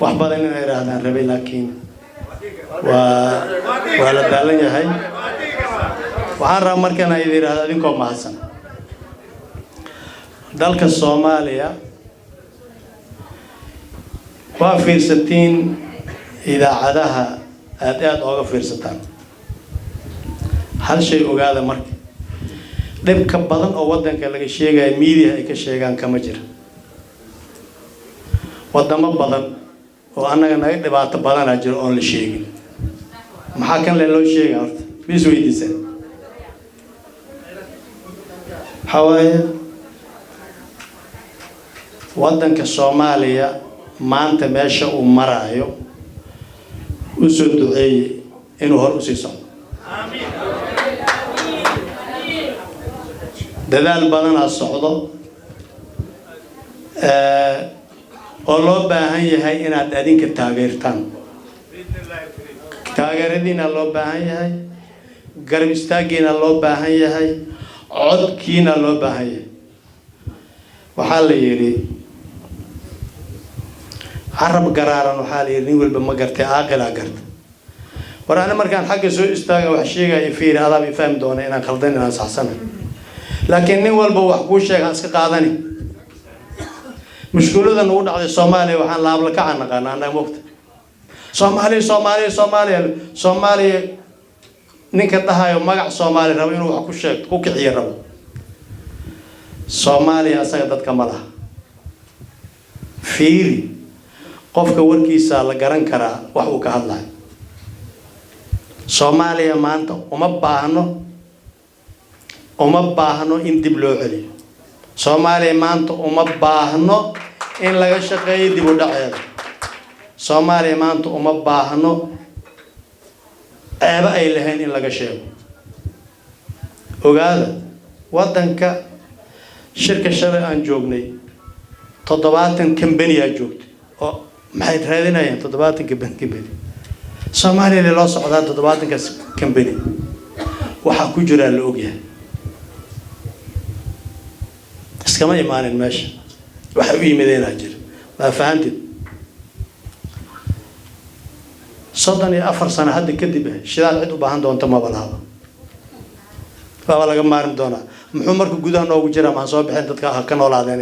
[SPEAKER 5] وحبلنا غير هذا الربي لكن ولا دالنا هاي وحرام مركنا يدير هذا أديكم معصن دالك الصومالية وفي 60 إذا عداها أديات أوقع في 60 هل شيء وقاعد مرك dhib ka badan oo wadanka laga sheegay media ay ka sheegan kama jira wadamo badan oo annaga naga dhibaato badanaa jiro oon la sheegin maxaa kan loo sheega horta bis weydiisan xawaaye wadanka Soomaaliya maanta meesha uu maraayo u soo duceeyay inuu hor u sii socdo dadaal badan aa socdo oo loo baahan yahay inaad adinka taageertaan taageeradiina loo baahan yahay garab istaagiina loo baahan yahay codkiina loo baahan yahay waxaa la yiri عرب قرارا وحالي نقول بمقرتي عاقل عقرت ورانا مركان حق سوء استاغا وحشيغا يفير هذا بيفهم دونا إنا خلطين إنا صحصنا لكن نقول بوحكوش شيء هاسك قادني مشكلة نقول على الصومالي وحن لاب لك عنا قانا عندنا وقت صومالي صومالي صومالي صومالي نكتها يوم مقع صومالي ربي إنه وحكوش شيء كوك عير ربي صومالي أسقطت كمالها فيري qofka warkiisa la garan karaa wax uu ka hadlay Soomaaliya maanta uma baahno in dib loo celiyo Soomaaliya maanta uma baahno in laga shaqeeyo dib u dhaceeda Soomaaliya maanta uma baahno eeba ay lahayn in laga sheego ogaada wadanka shirka shalay aan joognay 70 company aa joogtay oo maxay raadinayaan 70 company Soomaaliya loo socdaa 70 company waxa ku jira la ogyahay iskama imaanin meesha waxa u yimideen jir ma fahamtid 34 sano hadda kadib shidaal cid u baahan doonto ma balaaba baba laga maarin doona muxuu markuu gudaha noogu jira ma soo bixin dadka ka noolaadeen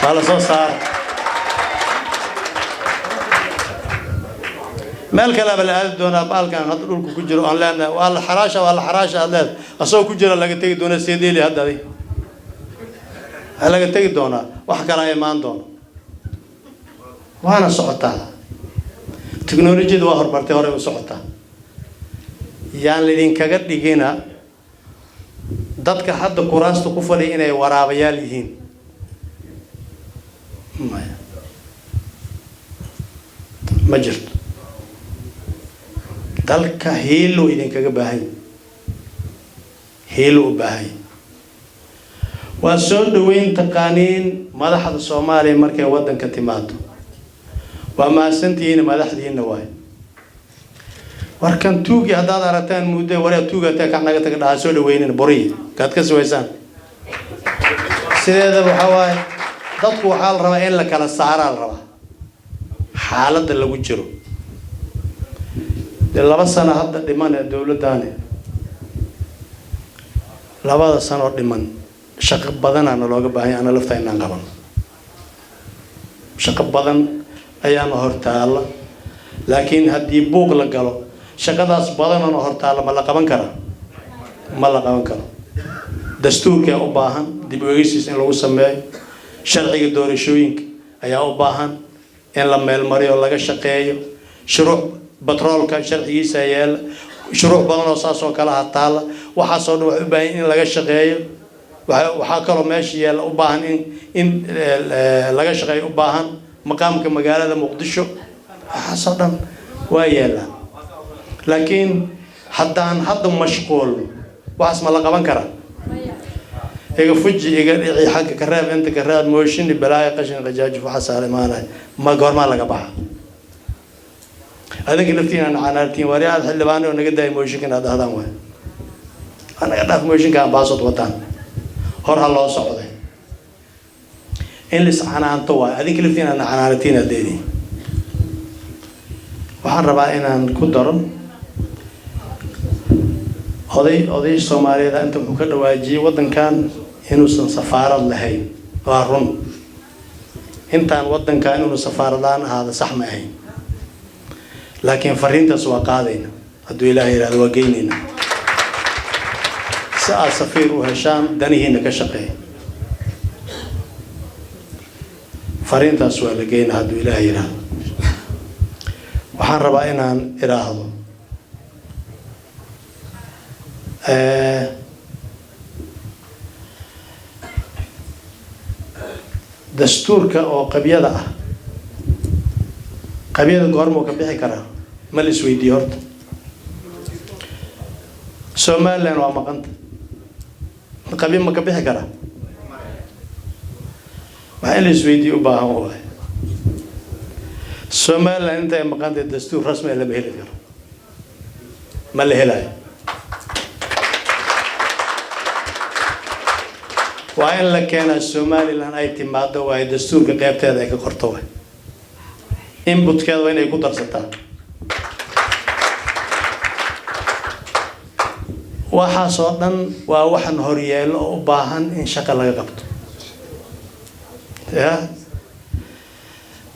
[SPEAKER 5] wala soo saar meel kale bal aad doona baalkan hadda dhulku ku jiro aan leenahay wala xaraasha aad asoo ku jira laga tagi doona seedeeli hadda laga tagi doona wax kale ay maan doona waana socotaa teknolojiyadu waa hormartay hore u socotaa yaan lidin kaga dhigina dadka hadda kuraasta ku fadhiya inay waraabayaal yihiin ma jirto dalka heelo idin kaga baahan heelo u baahan waa soo dhaweyn taqaaniin madaxda Soomaaliya markay wadanka timaado waa maasantiin madaxdiina waay warkan tuugi hadaad arataan muddo wareey tuugata ka naga taga dhaha soo dhaweynina boriy kaad ka sooysan sideeda waxa waay dadku waxa la rabaa in la kala saaro la rabaa xaaladda lagu jiro laba sano hadda dhiman ee dawladdaani labada sano dhiman shaqo badan aan looga baahan yahay ana lafta inaan qaban shaqo badan ayaan hortaala laakiin haddii buuq la galo shaqadaas badan oo hortaala ma la qaban karo dastuurka u baahan dib u eegis in lagu sameeyo sharciga doorashooyinka ayaa u baahan in la meel mariyo laga shaqeeyo shuruuc batroolka sharcigiisa yaal shuruuc badan oo saas oo kala hataala waxa soo dhaw u baahan in laga shaqeeyo waxa kale meesha yaal u baahan in laga shaqeeyo u baahan maqaamka magaalada Muqdisho waxa soo dhan waa yaala laakiin haddaan hadda mashquul waas ma la qaban karaa iga fuji iga dhici xagga ka reeb inta ka reeb mooshin balaayo qashin qajaaj waxa saalimaanay ma goorma laga baxa adinka laftiina canaartiin wariyaad xildhibaan oo naga daay mooshinka aadaan way anaga dhaaf mooshinka baasad wadaan hor ha loo socday in lis canaanto waa adinka laftiina canaartiin adeedi waxaan rabaa inaan ku daro oday Soomaaliyeed inta uu ka dhawaajiyay wadankan inuusan safaarad lahayn waa run intaan wadankan inuu safaaradaan ahaada sax ma ahayn laakiin fariintaas waa qaadayna hadduu Ilaahay yiraahdo waa geynayna saa safiir u heshaan danihiina ka shaqeey fariintaas waa la geynaa hadduu ilaahay yidhaahdo. waxaan rabaa inaan idhaahdo dastuurka oo qabyada ah, qabyada goormuu ka bixi karaa ma la isweydiiyo horta. Somaliland waa maqanta, qabyo ma ka bixi karaa? waxaa in la isweydiiyo u baahan waay. Somaliland inta ay maqantay dastuur rasmi lama heli karo, ma la helayo. waa in la keenaa Somaliland ay timaado waay dastuurka qaybteeda ay ka qorto waay, inputkeeda waa inay ku darsataa. waxaasoo dhan waa waxan horyeelo oo u baahan in shaqo laga qabto. ya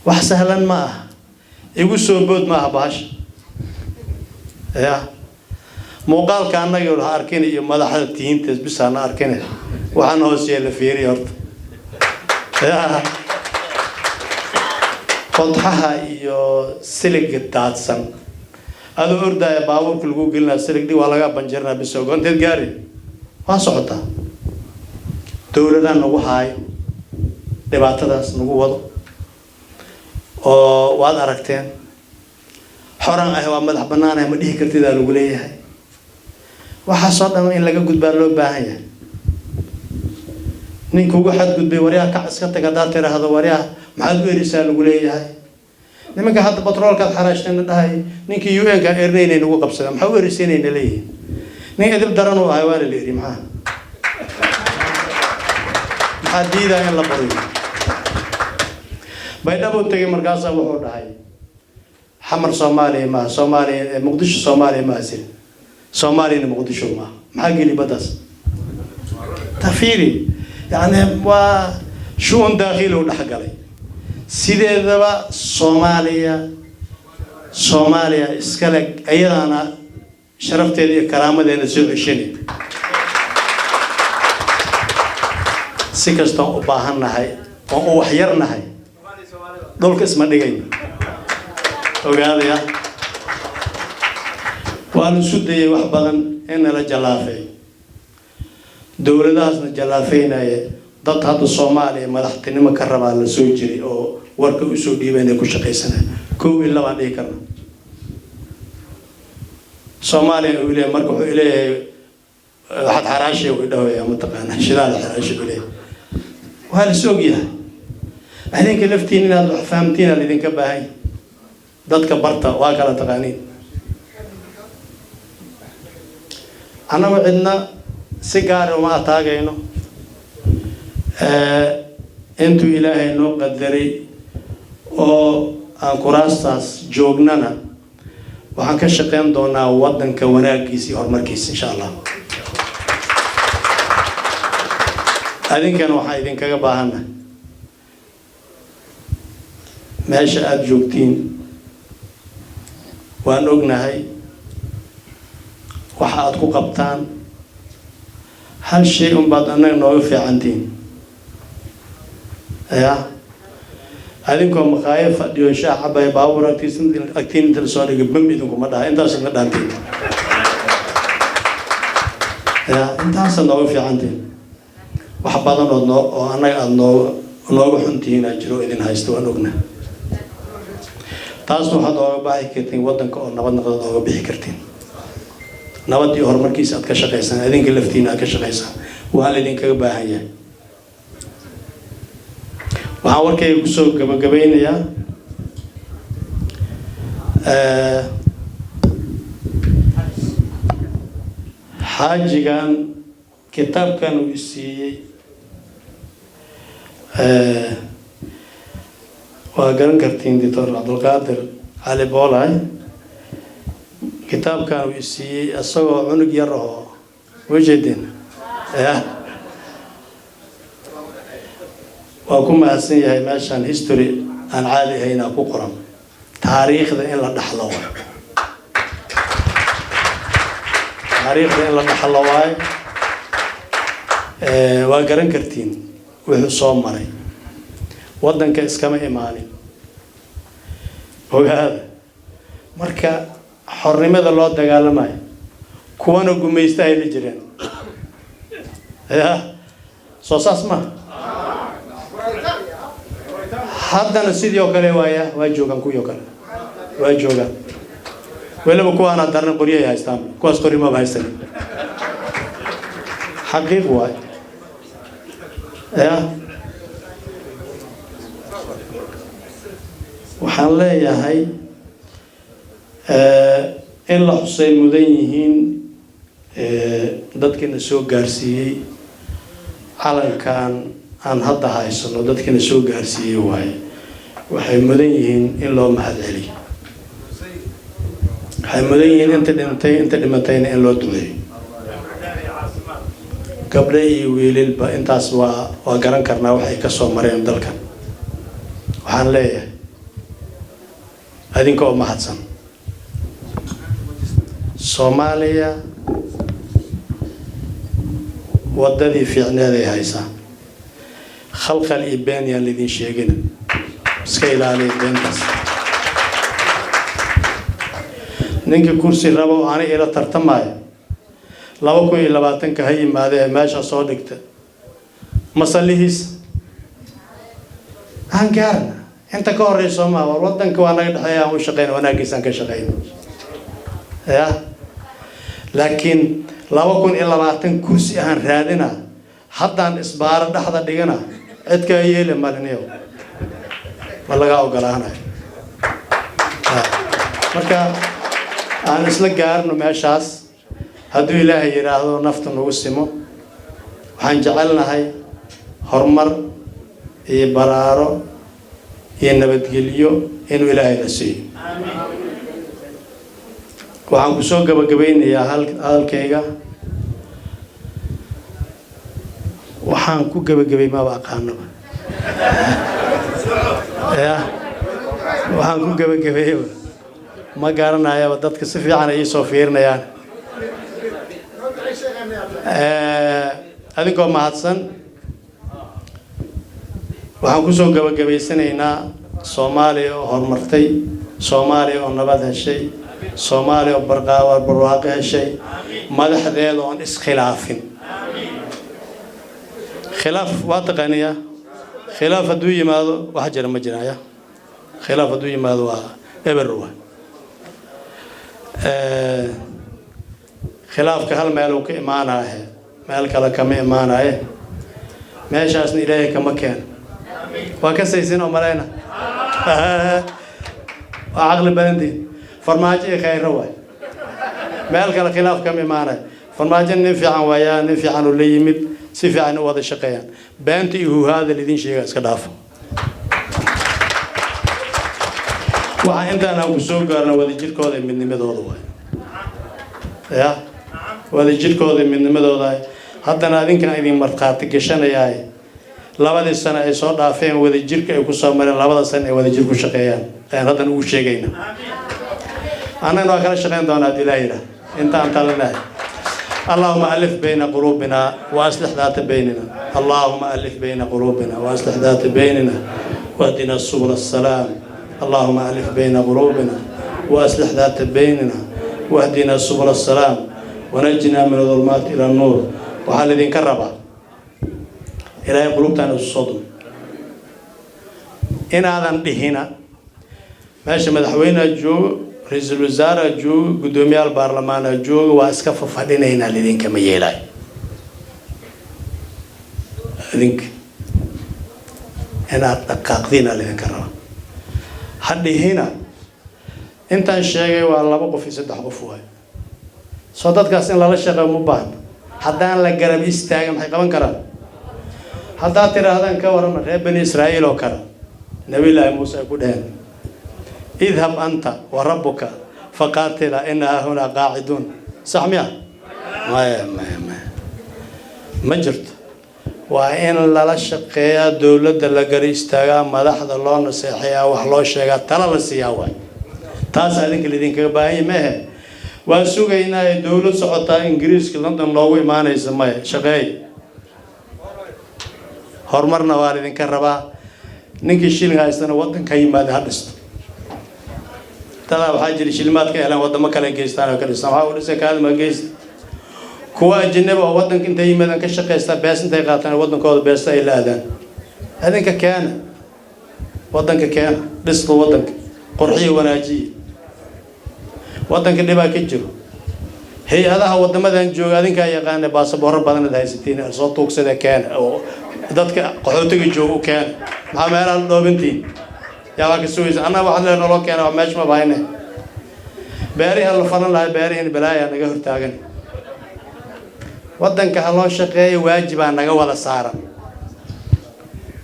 [SPEAKER 5] wax sahlan ma aha, igu soo bood ma aha bahasha. ya muuqaalka annaga la arkin iyo madaxda tiinta bisana arkin waxaan hoos yeela fiiriyo horta. ya qodxaha iyo siliga daadsan adoo ordaya baabuurka lagu gelinaa siligdhi waa laga banjarnaa bisoo goonteed gaari waa socotaa. dowladaan nagu haayo dhibaatadaas nagu wado oo waad aragteen. xoran ah waa madax banaanahay ma dhihi kartidaa lagu leeyahay. waxaasoo dhan in laga gudbaa loo baahan yahay. ninka ugu xadgudbay waryaha kac iska tag haddaad tiraahdo waryaha maxaad u erisaa lagu leeyahay. nimanka hadda batroolkaad xaraashteen dhahay ninkii UN-ka ernayna nagu qabsada maxaa u erisaynayna leeyihiin. nin edib daran uu ahay waana la eri maxaa diidaa in la bariyo. baydhabo tagay markaasaa wuxuu dhahay xamar Soomaaliya ma Soomaaliya Muqdisho Soomaaliya ma asil Soomaaliya Muqdisho ma maxaa geli badaas tafiiri. يعني وشؤون داخلي ودحقلي سيدة صوماليا اسكالك أيضا أنا شرفت لي كرامة لأن سوء الشني سيكستون وباهنا هاي وحيرنا هاي دول كسمة دقيقة وقال يا وأنا سودي وحبا إن لجلافي dowladahaasna jalaafeynaya dad hadda Soomaaliya madaxtinimo ka rabaa la soo jiray oo warka u soo dhiibeen ku shaqeysanaa 1 iyo 2 aan dhihi karno. Soomaaliya uu leeyahay marka wuxuu leeyahay waxaad xaraashay u dhaweeyaa mataqaana shidaal xaraashay u leeyahay. waa la soo giyaa adinka laftiin inaad wax fahamtiin idinka baahay dadka barta waa kala taqaaniin. anagu cidna si gaar ah uma ataagayno. intuu ilaahay noo qadaray oo aan kuraastaas joognana waxaan ka shaqeyn doonaa wadanka wanaagiisa iyo horumarkiisa insha Allah. adinkana waxaan idinkaga baahanahay meesha aad joogtiin waan ognahay waxa aad ku qabtaan. hal shay baad annaga nooga fiicantiin. ya adinkoo maqaayo fadhiyo shaah cabay baabuur agtiin inta soo dhigay bam idinkuma dhaha intaas ma dhaantiin. ya intaas nooga fiicantiin. wax badan oo annaga aad nooga xuntihiin jiro idin haysto waan ognahay. taas waxaad ooga baahi kartiin wadanka oo nabad noqdo ooga bixi kartiin. nabad iyo horumarkiisa aad ka shaqeysaan adinka laftiina aad ka shaqeysaan waa la idinkaga baahan yahay. waxaan warkayga ku soo gabagabeynayaa xaajigan kitaabkan uu siiyey waa garan kartiin Dr. Abdulqaadir Cali Boolay. kitaabkan uu siiyey asagoo cunug yar oo wajeedin waa ku mahadsan yahay. meeshan history aan caadi ahayn ku qoran taariikhda in la dhaxlo waa garan kartiin wuxuu soo maray waddanka iskama imaanin ogaada marka xornimada loo dagaalamayo kuwana gumaysta ay la jireen soo saas ma haddana sidii oo kale waa joogaan kuwii oo kale waa joogaan weliba kuwaana darna qoryo ay haystaan kuwaas qoryo maba haystan xaqiiq waay waxaan leeyahay in la xusay mudan yihiin dadkiina soo gaarsiiyey calankan aan hadda haysano dadkiina soo gaarsiiyey waaye waxay mudan yihiin in loo mahad celiyo waxay mudan yihiin inta dhimatayna in loo duceeyo gabdho iyo wiililba intaas waa garan karnaa waxay ka soo mareen dalkan waxaan leeyahay adinka oo mahadsan Soomaaliya wadadii fiicneed ay haysaa khalkhal iyo been yaan lidin sheegin iska ilaaliya beentaas ninka kursi rabo aanay ila tartamaayo 2020 ka yimaadee meesha soo dhigta masalihiis aan gaarna inta ka horeyso ma wadanka waa naga dhaxeeya aan u shaqeyn wanaagiisan ka shaqeyn laakiin 2020 kursi aan raadina haddaan isbaaro dhaxda dhigana cidka yeelay maliniyo ma laga ogolaanayo marka aan isla gaarno meeshaas hadduu ilaahay yiraahdo nafta nagu simo waxaan jecelnahay horumar iyo baraaro iyo nabadgelyo inuu ilaahay na siiyo waxaan ku soo gabagabeynayaa hadalkayga waxaan ku gabagabay ma aqaanaba waxaan ku gabagabay ma garanayo dadka si fiican ay soo fiirinayaan adinkoo mahadsan waxaan ku soo gabagabaysanaynaa Soomaaliya oo horumartay Soomaaliya oo nabad heshay Soomaaliya oo barwaaqo heshay madaxdeeda oo iskhilaafin khilaaf waa taqaaniya khilaaf hadduu yimaado wax jira ma jiraya khilaaf hadduu yimaado waa eberwa khilaafka hal meel uu ka imaanayo meel kale kama imaanayo meeshaasna ilaahay kama keen waa ka saysin oo malayna waa aqli badantiin farmaajo ee khayr waay meel kale khilaaf kama imaanayo farmaajo nin fiican waaya nin fiican oo la yimid si fiican u wada shaqeeyaan baanti iyo hada lidin sheega iska dhaafo waxa intaan aan ku soo gaarno wada jirkooda midnimadooda waay wada jirkooda midnimadooda haddana adinkan idin marqaati gashanayay labadii sano ay soo dhaafeen wada jirka ay ku soo mareen labada sano ay wada jir ku shaqeeyaan aan hadan ugu sheegayna anana waa kala shaqeyn doonaa dilaayira intaan talanahay اللهم ألف بين قلوبنا وأصلح ذات بيننا اللهم ألف بين قلوبنا وأصلح ذات بيننا واهدنا سبل السلام اللهم ألف بين قلوبنا وأصلح ذات بيننا واهدنا سبل السلام ونجنا من الظلمات إلى النور وحال الذين كربا إلى قلوبنا الصدم إن هذا بهنا ماشي مدحوينا جو رئيس الوزراء جو قدومي البرلمان جو واسكف فدينينا لذين كما يلاي لذينك أنا أتقاقدين لذين كرام حد هنا أنت الشيء والله بقى في سد حقفوها صدق كاسين لا شيء مبان حتى أنا لقرب يستاجم حقا كرام حتى ترى هذا كورم بني إسرائيل وكرام نبي الله موسى يقولين اذهب أنت وربك فقاتل إنها هنا قاعدون صحمية ما جرت وإن لا شقيا دولة لقريستها مدحض الله نصيحيها وحلو الشيء تلا لسياوي تاس هذيك اللي دينك باهي مه وسوقينا دولة سقطة إنجليز لندن لوي ما نسميه شقي هرمرنا والدين كربا ninkii shilin haystana waddanka yimaada ha dhisto tadaa waxaa jira shilimaad ka helaan waddamo kale geystaan oo ka dhistaan waxaa u dhisay kaalma geysta kuwa ajnabi oo waddanka intay yimaadaan ka shaqaystaa bees intay qaataan waddankooda beesta ay la aadaan adinka keena waddanka keena dhisto waddanka qurxiya wanaajiya waddanka dhibaa ka jiro hay-adaha waddamadan jooga adinkaa yaqaana baasaboorro badan ad haysatiin soo tuugsada keena oo dadka qaxootiga jooga u keena maxaa meelaha la dhoobantiin yaa waa ka sugaysa annaga waxaad lee naloo keena waa meesha ma bahayne beeriha la falan lahay beerihin balaayaa naga hortaagan waddanka ha loo shaqeeyo waajibaa naga wada saaran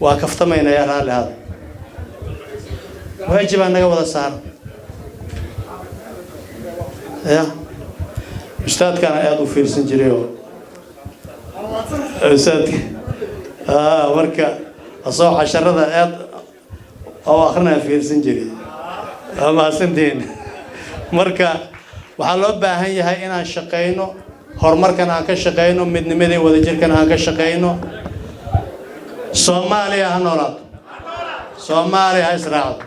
[SPEAKER 5] waa kaftamaynaa yaa raalli hada waajibaa naga wada saaran ya ustaadkana aada u fiirsan jiray oo ustaadka marka asoo casharada aad oo akrinaa fiirsan jiray waa mahadsantiin marka waxaa loo baahan yahay inaan shaqayno horumarkan aan ka shaqayno midnimadii wadajirkan aan ka shaqayno soomaaliya ha noolaato soomaaliya ha israacdo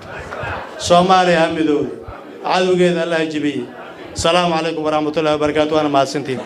[SPEAKER 5] soomaaliya ha midoodo cadowgeeda alla ha jibiye السلام عليكم ورحمة الله وبركاته. أنا مع السنتين.